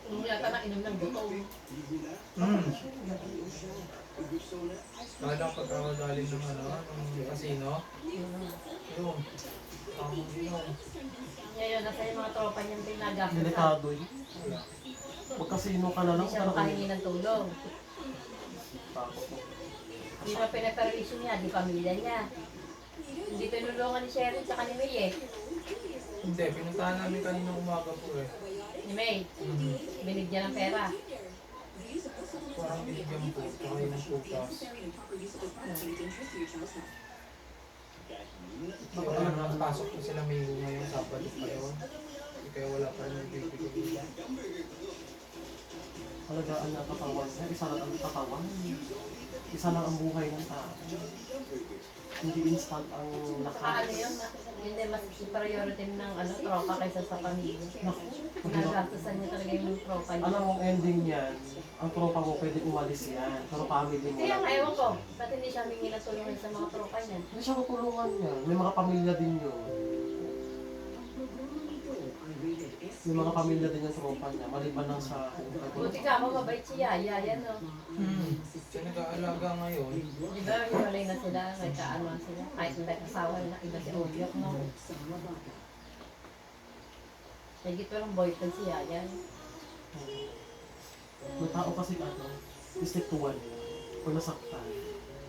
Hindi yata na inom ng buto. Talagang pagkakagaling ng ng casino. Yun. Tamang inom. Ngayon, nasa yung mga tropa niyang pinagasto. Delikado yun. Magkasino ka na lang. Hindi siya makahingi ng tulong. Takot mo. Hindi pa pinaperwisyo niya, di pamilya niya. Hindi tinulungan ni Sherry tsaka ni May eh. Hindi, pinuntahan namin kanina umaga po eh. Ni May, binigyan ng pera. Parang binigyan po, tsaka yun ang putas. Kaya nakapasok na sila may ngayon, Sabado pa yun. Kaya wala pa rin nagbibigay. Alagaan na katawan. Isa lang ang katawan. Isa lang ang buhay ng tao. Hindi instant ang Saka ano yun, hindi mas priority ng tropa kaysa sa pamilya. Nagastusan niya talaga yung tropa niya. Alam mong ending yan, ang tropa mo pwede umalis yan. Pero family mo Kaya nga, lang. ewan ko, ba't hindi siya humingi ng tulungan sa mga tropa niya? Hindi siya matulungan niya. May mga pamilya din yun. May mga pamilya din yung tropa niya. Maliban lang sa... Buti ka mo, mabait siya, yan o. Siya nag-aalaga ngayon. Di ba, hiwalay na sila, kahit kaano sila. Kahit hindi kasawa na iba si Olyok, no? Higit pa lang boyfriend si Yayan. May tao kasi stick to one. Kung nasaktan,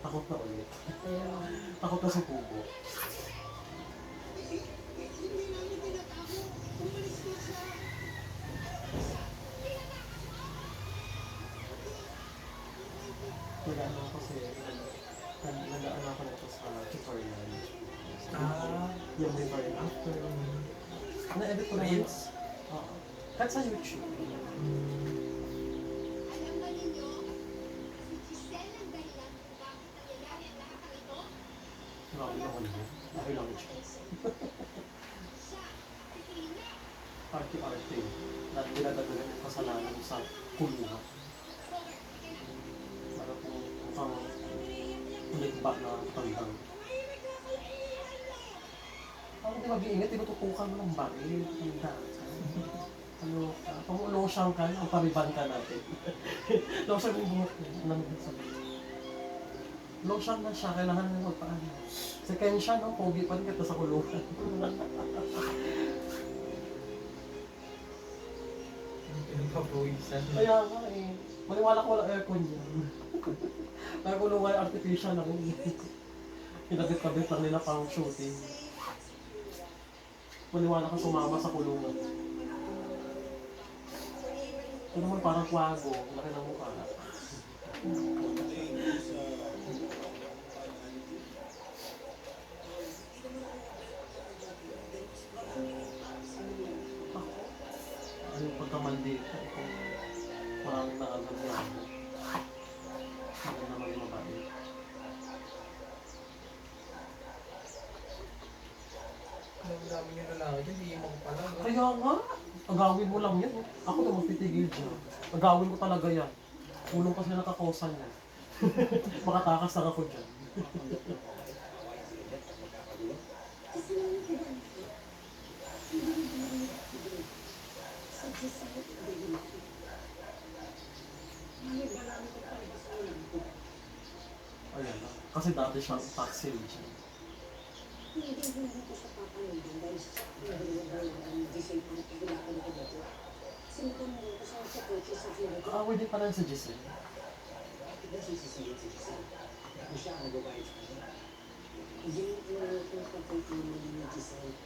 takot na ulit. Ayun. Takot na si Pugo. Nag-ano kasi, nag-ano ako nito sa tutorial. Yung before and after. Na-edit ko na yun. Reels? Oo. Kahit sa YouTube. Alam ba ninyo, si Giselle ang dahilan kung bakit nangyayari ang lahat ng ito? Grabe naman yun. Dahil lang siya. Siya, si Tina. Arte-arte. Dahil dinadagalan yung kasalanan sa kulungan. Para kung mukhang ulit-ba na tandang. Ang di mag-iingat, tinututukan mo ng bagay. Tanda ka. Ano, kung losyang ka, ang pariban ka natin. Losyang yung buhok mo. Ano naman sabihin? Losyang na siya, kailangan na magpaano. Second siya, no? Pogi pa rin kita sa kulungan. Pinagpapawisan. Kaya nga eh. Maniwala ko walang aircon yan. Nagkulungan artificial lang yun. Kinabit-kabit lang nila pang shooting. Maniwala ka sumama sa kulungan. Ito naman parang kwago. Laki ng mukha. Ano yung pagkamandita? Ito. Maraming nakagagawin. Ano naman yung mabae. Ang dami yung lalaki dyan, hindi mo pala. Kaya nga, agawin mo lang yan. Ako na magtitigil dyan. Agawin ko talaga yan. Ulong kasi nakakausan yan. Makatakas lang ako dyan. Ayan na. Kasi dati siyang taxi dyan. Hindi ko siya papanigan dahil sa pinagagawa ng Giselle para pagulakan ko dito. Sinutan mo ko sa kotse sa Florida. Kaaway din pala sa Giselle. Diba sisisiyan si Giselle? Kung siya ang nagbabayad sa kanya. Yung kung pagkakulang ni Giselle,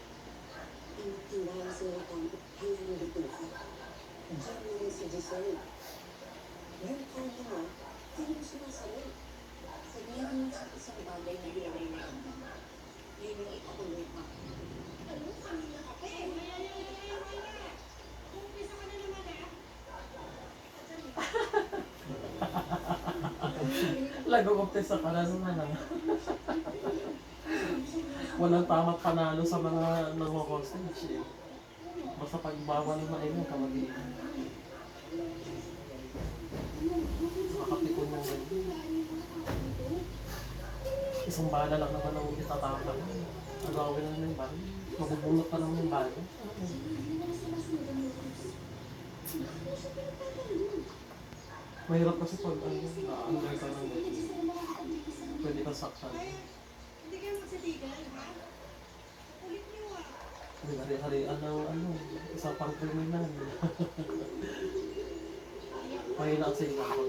tindahan sila kung hanggang dito ka. Diyan naman si Giselle. Yung kanya mo, hindi mo sinasalit. Sabihan mo sa isang bagay na gilawin mo. Yun yung ipatuloy mo. Ano kanina ka pa eh? Umpisa ka na naman eh. Nag-umpisa ka na naman. Walang tama't panalo sa mga nang-hostage eh. Basta pag bawal mainom ka mag-iingat. Makapikon mo ganyan. Isang bala lang naman ang itatapang. Agawin lang yung bala. Mabubunot pa lang yung bala. Mahirap kasi pag naanday ka ng pwede kang saktan. Hindi kayo magsitigan, ha? Ulit niyo ah. May hari-harian ng isa pang kriminal. Mahina sa ina ko.